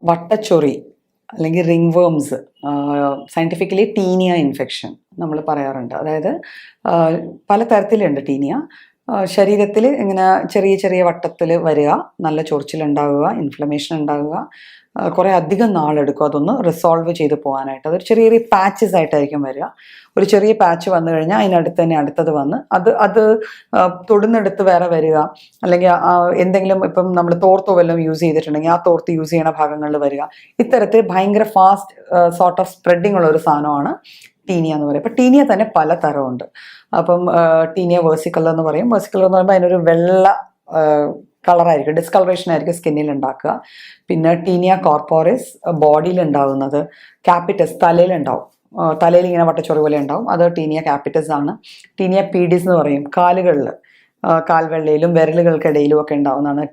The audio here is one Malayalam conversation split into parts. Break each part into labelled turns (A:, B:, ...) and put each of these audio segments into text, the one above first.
A: വട്ടച്ചൊറി അല്ലെങ്കിൽ ring worms, scientifically Taenia infection നമ്മൾ പറയാറുണ്ട്. അതായത് പല തരത്തിലുണ്ട് ടീനിയ. ശരീരത്തിൽ ഇങ്ങനെ ചെറിയ ചെറിയ വട്ടത്തിൽ വരിക, നല്ല ചൊറിച്ചിലുണ്ടാവുക, ഇൻഫ്ലമേഷൻ ഉണ്ടാവുക, കുറേ അധികം നാളെടുക്കും അതൊന്ന് റിസോൾവ് ചെയ്ത് പോകാനായിട്ട്. അതൊരു ചെറിയ ചെറിയ പാച്ചസ് ആയിട്ടായിരിക്കും വരിക. ഒരു ചെറിയ പാച്ച് വന്നു കഴിഞ്ഞാൽ അതിനടുത്ത് തന്നെ അടുത്തത് വന്ന് അത് തൊടുന്നെടുത്ത് വേറെ വരിക, അല്ലെങ്കിൽ എന്തെങ്കിലും ഇപ്പം നമ്മൾ തോർത്തോ വല്ലതും യൂസ് ചെയ്തിട്ടുണ്ടെങ്കിൽ ആ തോർത്ത് യൂസ് ചെയ്യണ ഭാഗങ്ങളിൽ വരിക. ഇത്തരത്തിൽ ഭയങ്കര ഫാസ്റ്റ് സോർട്ട് ഓഫ് സ്പ്രെഡിങ് ഉള്ള ഒരു സാധനമാണ് ടീനിയ എന്ന് പറയും. അപ്പം ടീനിയ തന്നെ പല തരമുണ്ട്. അപ്പം ടീനിയ വേഴ്സിക്കലർ എന്ന് പറയും. വേഴ്സിക്കലർ എന്ന് പറയുമ്പോൾ അതിനൊരു വെള്ള കളറായിരിക്കും, ഡിസ്കളറേഷൻ ആയിരിക്കും സ്കിന്നിൽ ഉണ്ടാക്കുക. പിന്നെ ടീനിയ കോർപ്പോറിസ് ബോഡിയിൽ ഉണ്ടാകുന്നത്. ക്യാപിറ്റസ് തലയിലുണ്ടാവും, തലയിൽ ഇങ്ങനെ വട്ടച്ചൊറി പോലെ ഉണ്ടാവും, അത് ടീനിയ ക്യാപിറ്റസ് ആണ്. ടീനിയ പീഡിസ് എന്ന് പറയും, കാലുകളിൽ കാൽവെള്ളയിലും വിരലുകൾക്കിടയിലും ഒക്കെ ഉണ്ടാവുന്നതാണ്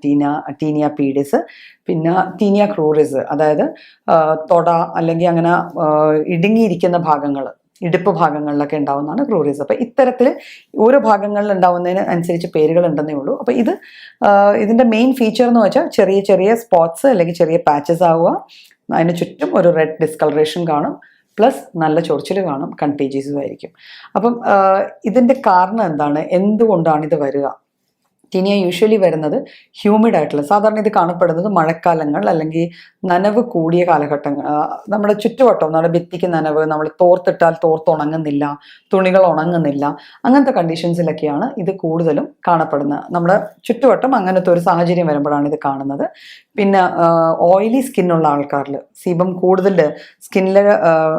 A: ടീനിയ പീഡിസ്. പിന്നെ ടീനിയ ക്രൂറിസ്, അതായത് തൊട അല്ലെങ്കിൽ അങ്ങനെ ഇടുങ്ങിയിരിക്കുന്ന ഭാഗങ്ങൾ, ഇടുപ്പ് ഭാഗങ്ങളിലൊക്കെ ഉണ്ടാവുന്നതാണ് ക്രൂറിസ്. അപ്പം ഇത്തരത്തിൽ ഓരോ ഭാഗങ്ങളിൽ ഉണ്ടാവുന്നതിന് അനുസരിച്ച് പേരുകൾ ഉണ്ടെന്നേ ഉള്ളൂ. അപ്പം ഇതിൻ്റെ മെയിൻ ഫീച്ചർ എന്ന് വെച്ചാൽ ചെറിയ ചെറിയ സ്പോട്ട്സ് അല്ലെങ്കിൽ ചെറിയ പാച്ചസ് ആവുക, അതിന് ചുറ്റും ഒരു റെഡ് ഡിസ്കളറേഷൻ കാണും, പ്ലസ് നല്ല ചൊറിച്ചിൽ കാണും, കണ്ടേജിയസും ആയിരിക്കും. അപ്പം ഇതിൻ്റെ കാരണം എന്താണ്, എന്തുകൊണ്ടാണ് ഇത് വരിക? ടീനിയ യൂഷ്വലി വരുന്നത് ഹ്യൂമിഡ് ആയിട്ടുള്ള, സാധാരണ ഇത് കാണപ്പെടുന്നത് മഴക്കാലങ്ങൾ അല്ലെങ്കിൽ നനവ് കൂടിയ കാലഘട്ടങ്ങൾ. നമ്മുടെ ചുറ്റുവട്ടം, നമ്മുടെ ഭിത്തിക്ക് നനവ്, നമ്മൾ തോർത്തിട്ടാൽ തോർത്ത് ഉണങ്ങുന്നില്ല, തുണികൾ ഉണങ്ങുന്നില്ല, അങ്ങനത്തെ കണ്ടീഷൻസിലൊക്കെയാണ് ഇത് കൂടുതലും കാണപ്പെടുന്നത്. നമ്മുടെ ചുറ്റുവട്ടം അങ്ങനത്തെ ഒരു സാഹചര്യം വരുമ്പോഴാണ് ഇത് കാണുന്നത്. പിന്നെ ഓയിലി സ്കിന്നുള്ള ആൾക്കാരിൽ, സീബം കൂടുതൽ സ്കിന്നിൽ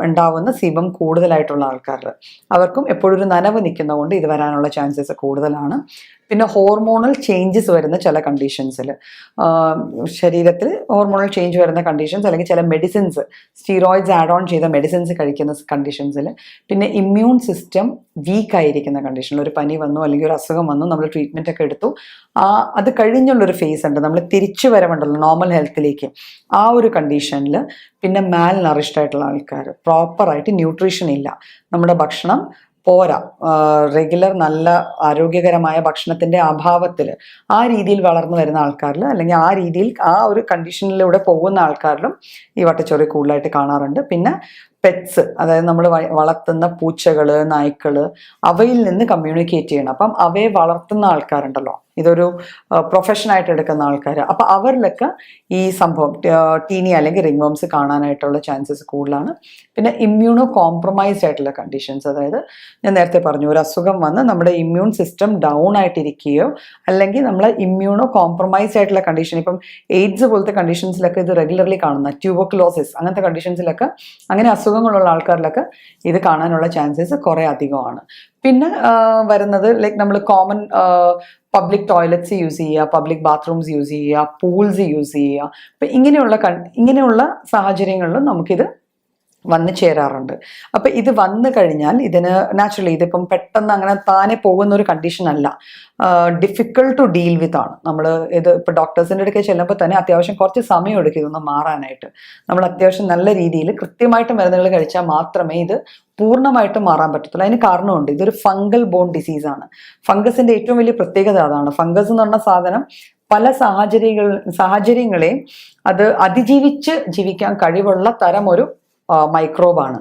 A: ഉണ്ടാവുന്ന സീബം കൂടുതലായിട്ടുള്ള ആൾക്കാരിൽ അവർക്കും എപ്പോഴും ഒരു നനവ് നിൽക്കുന്നതുകൊണ്ട് ഇത് വരാനുള്ള ചാൻസസ് കൂടുതലാണ്. പിന്നെ ഹോർമോണൽ ചേഞ്ചസ് വരുന്ന ചില കണ്ടീഷൻസിൽ, ശരീരത്തിൽ ഹോർമോണൽ ചേഞ്ച് വരുന്ന കണ്ടീഷൻസ്, അല്ലെങ്കിൽ ചില മെഡിസിൻസ്, സ്റ്റീറോയിഡ്സ് ആഡ് ഓൺ ചെയ്ത മെഡിസിൻസ് കഴിക്കുന്ന കണ്ടീഷൻസിൽ, പിന്നെ ഇമ്മ്യൂൺ സിസ്റ്റം വീക്ക് ആയിരിക്കുന്ന കണ്ടീഷനിൽ, ഒരു പനി വന്നു അല്ലെങ്കിൽ ഒരു അസുഖം വന്നു, നമ്മൾ ട്രീറ്റ്മെൻ്റ് ഒക്കെ എടുത്തു, അത് കഴിഞ്ഞുള്ളൊരു ഫേസ് ഉണ്ട്, നമ്മൾ തിരിച്ചു വരവുണ്ടല്ലോ നോർമൽ ഹെൽത്തിലേക്ക്, ആ ഒരു കണ്ടീഷനിൽ. പിന്നെ മാൽ നറിഷ്ഡ് ആയിട്ടുള്ള ആൾക്കാർ, പ്രോപ്പറായിട്ട് ന്യൂട്രീഷൻ ഇല്ല, നമ്മുടെ ഭക്ഷണം പോരാ, റെഗുലർ നല്ല ആരോഗ്യകരമായ ഭക്ഷണത്തിൻ്റെ അഭാവത്തിൽ ആ രീതിയിൽ വളർന്നു വരുന്ന ആൾക്കാരിൽ, അല്ലെങ്കിൽ ആ രീതിയിൽ ആ ഒരു കണ്ടീഷനിലൂടെ പോകുന്ന ആൾക്കാരിലും ഈ വട്ടച്ചൊറി കൂടുതലായിട്ട് കാണാറുണ്ട്. പിന്നെ പെറ്റ്സ്, അതായത് നമ്മൾ വളർത്തുന്ന പൂച്ചകൾ, നായ്ക്കൾ, അവയിൽ നിന്ന് കമ്മ്യൂണിക്കേറ്റ് ചെയ്യണം. അപ്പം അവയെ വളർത്തുന്ന ആൾക്കാരുണ്ടല്ലോ, ഇതൊരു പ്രൊഫഷനായിട്ട് എടുക്കുന്ന ആൾക്കാർ, അപ്പം അവരിലൊക്കെ ഈ സംഭവം ടീനിയ അല്ലെങ്കിൽ റിംഗ് വേംസ് കാണാനായിട്ടുള്ള ചാൻസസ് കൂടുതലാണ്. പിന്നെ ഇമ്മ്യൂണോ കോംപ്രമൈസ്ഡ് ആയിട്ടുള്ള കണ്ടീഷൻസ്, അതായത് ഞാൻ നേരത്തെ പറഞ്ഞു, ഒരു അസുഖം വന്ന് നമ്മുടെ ഇമ്മ്യൂൺ സിസ്റ്റം ഡൗൺ ആയിട്ടിരിക്കുകയോ അല്ലെങ്കിൽ നമ്മളെ ഇമ്മ്യൂണോ കോംപ്രമൈസ്ഡ് ആയിട്ടുള്ള കണ്ടീഷൻ, ഇപ്പം എയ്ഡ്സ് പോലത്തെ കണ്ടീഷൻസിലൊക്കെ ഇത് റെഗുലർലി കാണുന്ന, ട്യൂബർക്കുലോസിസ് അങ്ങനത്തെ കണ്ടീഷൻസിലൊക്കെ, അങ്ങനെ അസുഖങ്ങളുള്ള ആൾക്കാരിലൊക്കെ ഇത് കാണാനുള്ള ചാൻസസ് കുറേ അധികമാണ്. പിന്നെ വരുന്നത് ലൈക്ക് നമ്മൾ കോമൺ പബ്ലിക് ടോയ്ലറ്റ്സ് യൂസ് ചെയ്യുക, പബ്ലിക് ബാത്റൂംസ് യൂസ് ചെയ്യുക, പൂൾസ് യൂസ് ചെയ്യുക. അപ്പം ഇങ്ങനെയുള്ള സാഹചര്യങ്ങളിലും നമുക്കിത് വന്നു ചേരാറുണ്ട്. അപ്പം ഇത് വന്നു കഴിഞ്ഞാൽ ഇതിന് നാച്ചുറലി ഇതിപ്പം പെട്ടെന്ന് അങ്ങനെ താനെ പോകുന്ന ഒരു കണ്ടീഷൻ അല്ല, ഡിഫിക്കൾട്ട് ടു ഡീൽ വിത്ത് ആണ്. നമ്മൾ ഇത് ഇപ്പോൾ ഡോക്ടേഴ്സിൻ്റെ അടുക്കെ ചെല്ലുമ്പോൾ തന്നെ അത്യാവശ്യം കുറച്ച് സമയം എടുക്കും ഇതൊന്ന് മാറാനായിട്ട്. നമ്മൾ അത്യാവശ്യം നല്ല രീതിയിൽ കൃത്യമായിട്ട് മരുന്നുകൾ കഴിച്ചാൽ മാത്രമേ ഇത് പൂർണ്ണമായിട്ടും മാറാൻ പറ്റത്തുള്ളൂ. അതിന് കാരണമുണ്ട്, ഇതൊരു ഫംഗൽ ബോൺ ഡിസീസാണ്. ഫംഗസിൻ്റെ ഏറ്റവും വലിയ പ്രത്യേകത അതാണ്. ഫംഗസ് എന്ന് പറഞ്ഞ സാധനം പല സാഹചര്യങ്ങളെയും അത് അതിജീവിച്ച് ജീവിക്കാൻ കഴിവുള്ള തരം ഒരു മൈക്രോബാണ്.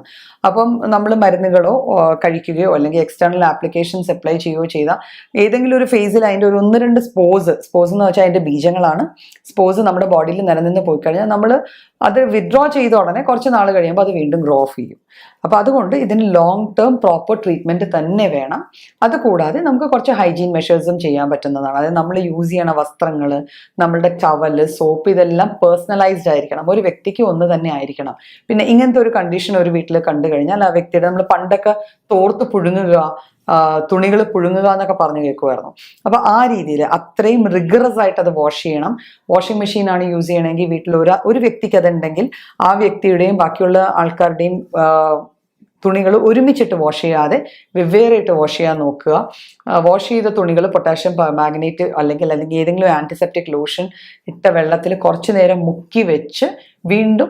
A: അപ്പം നമ്മൾ മരുന്നുകളോ കഴിക്കുകയോ അല്ലെങ്കിൽ എക്സ്റ്റേണൽ ആപ്ലിക്കേഷൻസ് അപ്ലൈ ചെയ്യുകയോ ചെയ്താൽ ഏതെങ്കിലും ഒരു ഫേസിൽ അതിൻ്റെ ഒരു 1-2 സ്പോസ് എന്ന് വെച്ചാൽ അതിൻ്റെ ബീജങ്ങളാണ്, സ്പോസ് നമ്മുടെ ബോഡിയിൽ നിലനിന്ന് പോയി കഴിഞ്ഞാൽ നമ്മൾ അത് വിത്ഡ്രോ ചെയ്ത ഉടനെ കുറച്ച് നാൾ കഴിയുമ്പോൾ അത് വീണ്ടും ഗ്രോ ഓഫ് ചെയ്യും. അപ്പോൾ അതുകൊണ്ട് ഇതിന് ലോങ് ടേം പ്രോപ്പർ ട്രീറ്റ്മെൻറ്റ് തന്നെ വേണം. അതുകൂടാതെ നമുക്ക് കുറച്ച് ഹൈജീൻ മെഷേഴ്സും ചെയ്യാൻ പറ്റുന്നതാണ്. അതായത് നമ്മൾ യൂസ് ചെയ്യണ വസ്ത്രങ്ങൾ, നമ്മളുടെ ടവല്, സോപ്പ്, ഇതെല്ലാം പേഴ്സണലൈസ്ഡ് ആയിരിക്കണം, ഒരു വ്യക്തിക്ക് ഒന്ന് തന്നെ ആയിരിക്കണം. പിന്നെ ഇങ്ങനത്തെ ഒരു കണ്ടീഷൻ ഒരു വീട്ടിൽ കണ്ടു കഴിഞ്ഞാൽ ആ വ്യക്തിയുടെ, നമ്മൾ പണ്ടൊക്കെ തോർത്ത് പുഴുങ്ങുക, തുണികൾ പുഴുങ്ങുക എന്നൊക്കെ പറഞ്ഞു കേൾക്കുമായിരുന്നു. അപ്പോൾ ആ രീതിയിൽ അത്രയും റിഗറസ് ആയിട്ട് അത് വാഷ് ചെയ്യണം. വാഷിംഗ് മെഷീനാണ് യൂസ് ചെയ്യണമെങ്കിൽ വീട്ടിൽ ഒരു വ്യക്തിക്ക് അതുണ്ടെങ്കിൽ ആ വ്യക്തിയുടെയും ബാക്കിയുള്ള ആൾക്കാരുടെയും തുണികൾ ഒരുമിച്ചിട്ട് വാഷ് ചെയ്യാതെ വെവ്വേറെയിട്ട് വാഷ് ചെയ്യാൻ നോക്കുക. വാഷ് ചെയ്ത തുണികൾ പൊട്ടാഷ്യം മാഗ്നേറ്റ് അല്ലെങ്കിൽ ഏതെങ്കിലും ആൻറ്റിസെപ്റ്റിക് ലോഷൻ ഇട്ട വെള്ളത്തിൽ കുറച്ച് നേരം മുക്കി വെച്ച് വീണ്ടും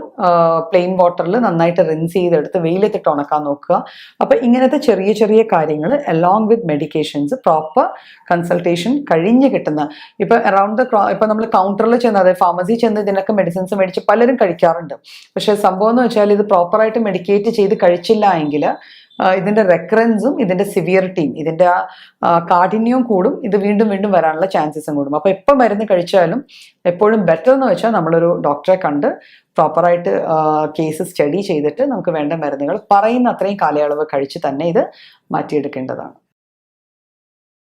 A: പ്ലെയിൻ വാട്ടറിൽ നന്നായിട്ട് റിൻസ് ചെയ്തെടുത്ത് വെയിലത്തിട്ട് ഉണക്കാൻ നോക്കുക. അപ്പോൾ ഇങ്ങനത്തെ ചെറിയ ചെറിയ കാര്യങ്ങൾ along with medications proper consultation കഴിഞ്ഞ് കിട്ടുന്ന, ഇപ്പം അറൗണ്ട് ഇപ്പം നമ്മൾ കൗണ്ടറിൽ ചെന്ന്, അതായത് ഫാർമസി ചെന്ന് ഇതിനൊക്കെ മെഡിസിൻസ് മേടിച്ച് പലരും കഴിക്കാറുണ്ട്. പക്ഷേ സംഭവം എന്ന് വെച്ചാൽ ഇത് പ്രോപ്പറായിട്ട് മെഡിക്കേറ്റ് ചെയ്ത് കഴിച്ചില്ല എങ്കിൽ ഇതിൻ്റെ റെക്കറൻസും ഇതിൻ്റെ സിവിയറിറ്റിയും ഇതിൻ്റെ കാഠിന്യവും കൂടും. ഇത് വീണ്ടും വീണ്ടും വരാനുള്ള ചാൻസസും കൂടും. അപ്പോൾ എപ്പോൾ മരുന്ന് കഴിച്ചാലും എപ്പോഴും ബെറ്റർ എന്ന് വെച്ചാൽ നമ്മളൊരു ഡോക്ടറെ കണ്ട് പ്രോപ്പറായിട്ട് കേസ് സ്റ്റഡി ചെയ്തിട്ട് നമുക്ക് വേണ്ട മരുന്നുകൾ പറയുന്ന അത്രയും കാലയളവ് കഴിച്ച് തന്നെ ഇത് മാറ്റിയെടുക്കേണ്ടതാണ്.